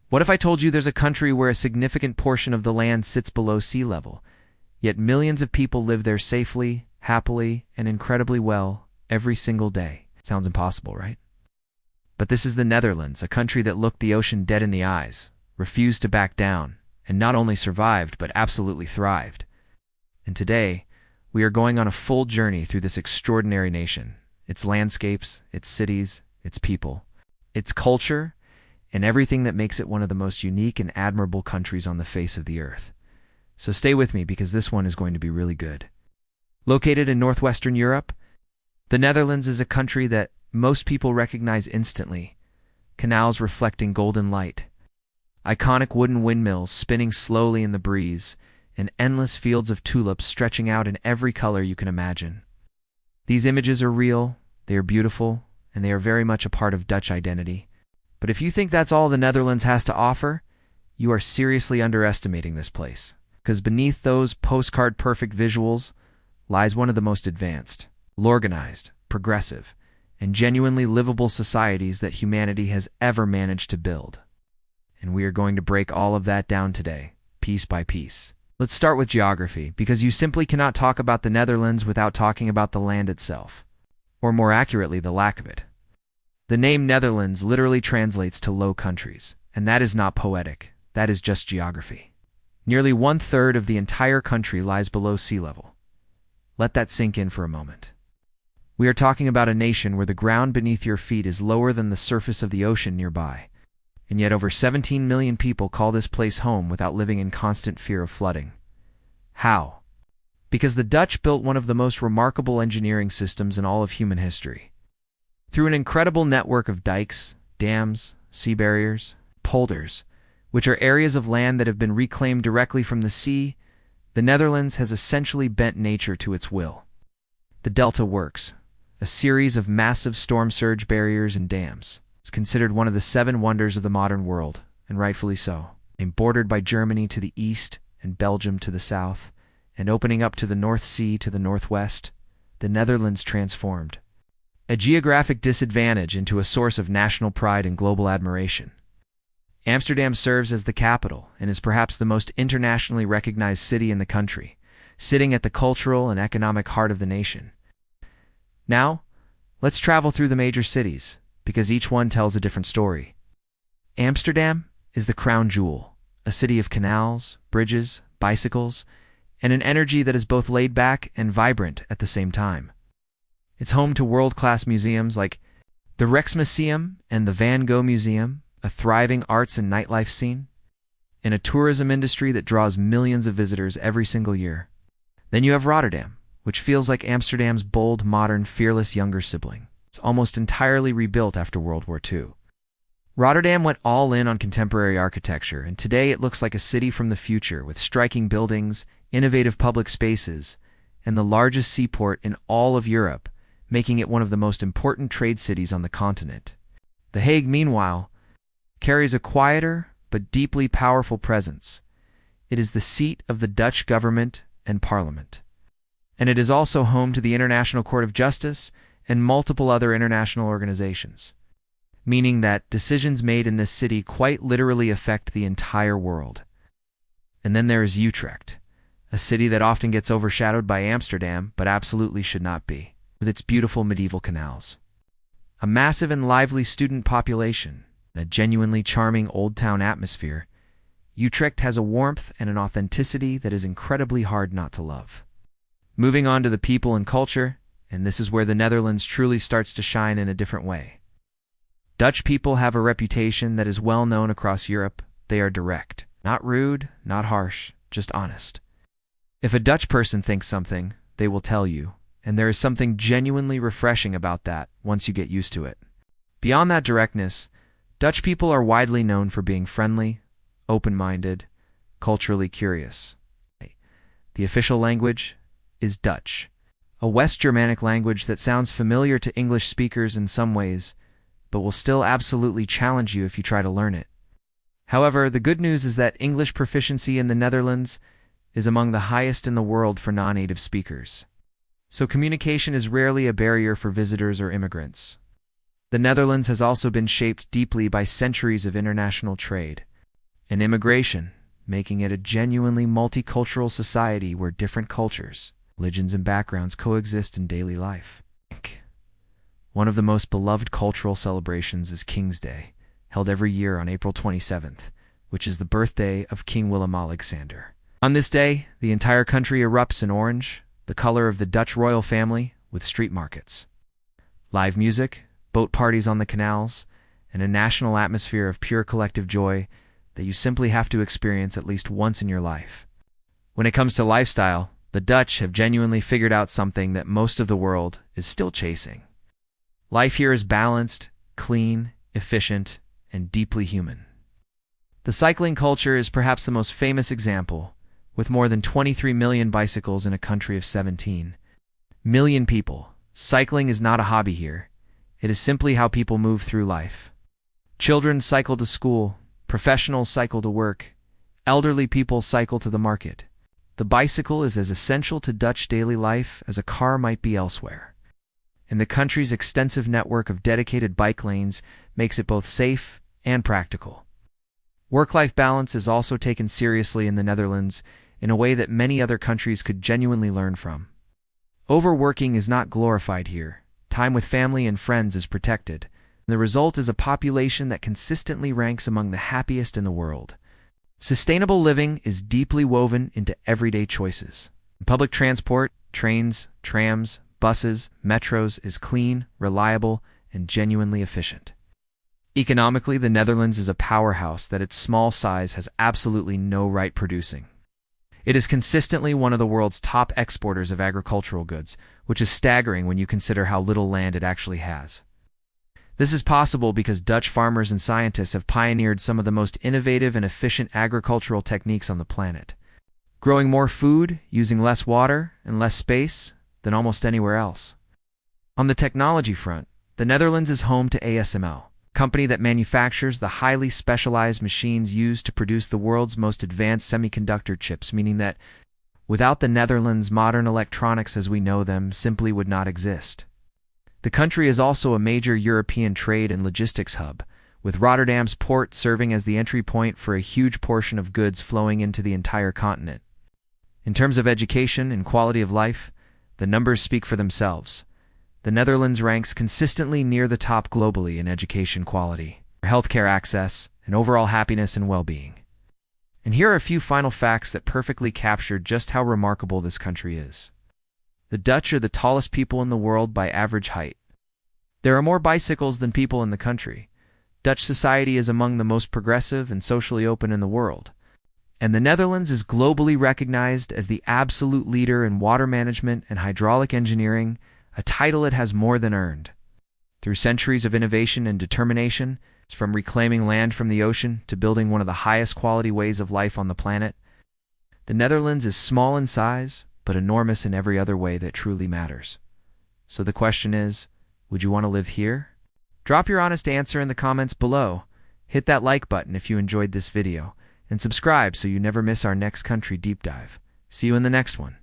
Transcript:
What if I told you there's a country where a significant portion of the land sits below sea level, yet millions of people live there safely, happily, and incredibly well every single day? Sounds impossible, right? But this is the Netherlands, a country that looked the ocean dead in the eyes, refused to back down, and not only survived, but absolutely thrived. And today, we are going on a full journey through this extraordinary nation, its landscapes, its cities, its people, its culture, and everything that makes it one of the most unique and admirable countries on the face of the earth. So stay with me because this one is going to be really good. Located in northwestern Europe, the Netherlands is a country that most people recognize instantly. Canals reflecting golden light, iconic wooden windmills spinning slowly in the breeze, and endless fields of tulips stretching out in every color you can imagine. These images are real, they are beautiful, and they are very much a part of Dutch identity. But if you think that's all the Netherlands has to offer, you are seriously underestimating this place. Because beneath those postcard-perfect visuals lies one of the most advanced, organized, progressive, and genuinely livable societies that humanity has ever managed to build. And we are going to break all of that down today, piece by piece. Let's start with geography, because you simply cannot talk about the Netherlands without talking about the land itself, or more accurately, the lack of it. The name Netherlands literally translates to Low Countries, and that is not poetic, that is just geography. Nearly 1/3 of the entire country lies below sea level. Let that sink in for a moment. We are talking about a nation where the ground beneath your feet is lower than the surface of the ocean nearby, and yet over 17 million people call this place home without living in constant fear of flooding. How? Because the Dutch built one of the most remarkable engineering systems in all of human history. Through an incredible network of dikes, dams, sea barriers, polders, which are areas of land that have been reclaimed directly from the sea, the Netherlands has essentially bent nature to its will. The Delta Works, a series of massive storm surge barriers and dams, is considered one of the 7 wonders of the modern world, and rightfully so. And bordered by Germany to the east and Belgium to the south, and opening up to the North Sea to the northwest, the Netherlands transformed a geographic disadvantage into a source of national pride and global admiration. Amsterdam serves as the capital and is perhaps the most internationally recognized city in the country, sitting at the cultural and economic heart of the nation. Now, let's travel through the major cities, because each one tells a different story. Amsterdam is the crown jewel, a city of canals, bridges, bicycles, and an energy that is both laid back and vibrant at the same time. It's home to world-class museums like the Rijksmuseum and the Van Gogh Museum, a thriving arts and nightlife scene, and a tourism industry that draws millions of visitors every single year. Then you have Rotterdam, which feels like Amsterdam's bold, modern, fearless younger sibling. It's almost entirely rebuilt after World War II. Rotterdam went all in on contemporary architecture, and today it looks like a city from the future with striking buildings, innovative public spaces, and the largest seaport in all of Europe, making it one of the most important trade cities on the continent. The Hague, meanwhile, carries a quieter but deeply powerful presence. It is the seat of the Dutch government and parliament. And it is also home to the International Court of Justice and multiple other international organizations, meaning that decisions made in this city quite literally affect the entire world. And then there is Utrecht, a city that often gets overshadowed by Amsterdam, but absolutely should not be, with its beautiful medieval canals. A massive and lively student population, and a genuinely charming old town atmosphere, Utrecht has a warmth and an authenticity that is incredibly hard not to love. Moving on to the people and culture, and this is where the Netherlands truly starts to shine in a different way. Dutch people have a reputation that is well known across Europe. They are direct, not rude, not harsh, just honest. If a Dutch person thinks something, they will tell you, and there is something genuinely refreshing about that once you get used to it. Beyond that directness, Dutch people are widely known for being friendly, open-minded, culturally curious. The official language is Dutch, a West Germanic language that sounds familiar to English speakers in some ways, but will still absolutely challenge you if you try to learn it. However, the good news is that English proficiency in the Netherlands is among the highest in the world for non-native speakers. So communication is rarely a barrier for visitors or immigrants. The Netherlands has also been shaped deeply by centuries of international trade, and immigration, making it a genuinely multicultural society where different cultures, religions, and backgrounds coexist in daily life. One of the most beloved cultural celebrations is King's Day, held every year on April 27th, which is the birthday of King Willem-Alexander. On this day, the entire country erupts in orange, the color of the Dutch royal family, with street markets, live music, boat parties on the canals, and a national atmosphere of pure collective joy that you simply have to experience at least once in your life. When it comes to lifestyle, the Dutch have genuinely figured out something that most of the world is still chasing. Life here is balanced, clean, efficient, and deeply human. The cycling culture is perhaps the most famous example, with more than 23 million bicycles in a country of 17 million people. Cycling is not a hobby here. It is simply how people move through life. Children cycle to school, professionals cycle to work, elderly people cycle to the market. The bicycle is as essential to Dutch daily life as a car might be elsewhere. And the country's extensive network of dedicated bike lanes makes it both safe and practical. Work-life balance is also taken seriously in the Netherlands in a way that many other countries could genuinely learn from. Overworking is not glorified here. Time with family and friends is protected. The result is a population that consistently ranks among the happiest in the world. Sustainable living is deeply woven into everyday choices. Public transport, trains, trams, buses, metros is clean, reliable, and genuinely efficient. Economically, the Netherlands is a powerhouse that its small size has absolutely no right producing. It is consistently one of the world's top exporters of agricultural goods, which is staggering when you consider how little land it actually has. This is possible because Dutch farmers and scientists have pioneered some of the most innovative and efficient agricultural techniques on the planet, growing more food using less water and less space than almost anywhere else. On the technology front, the Netherlands is home to ASML, a company that manufactures the highly specialized machines used to produce the world's most advanced semiconductor chips, meaning that without the Netherlands, modern electronics as we know them simply would not exist. The country is also a major European trade and logistics hub, with Rotterdam's port serving as the entry point for a huge portion of goods flowing into the entire continent. In terms of education and quality of life, the numbers speak for themselves. The Netherlands ranks consistently near the top globally in education quality, healthcare access, and overall happiness and well-being. And here are a few final facts that perfectly capture just how remarkable this country is. The Dutch are the tallest people in the world by average height. There are more bicycles than people in the country. Dutch society is among the most progressive and socially open in the world. And the Netherlands is globally recognized as the absolute leader in water management and hydraulic engineering, a title it has more than earned. Through centuries of innovation and determination, from reclaiming land from the ocean to building one of the highest quality ways of life on the planet, the Netherlands is small in size, but enormous in every other way that truly matters. So the question is, would you want to live here? Drop your honest answer in the comments below. Hit that like button if you enjoyed this video, and subscribe so you never miss our next country deep dive. See you in the next one.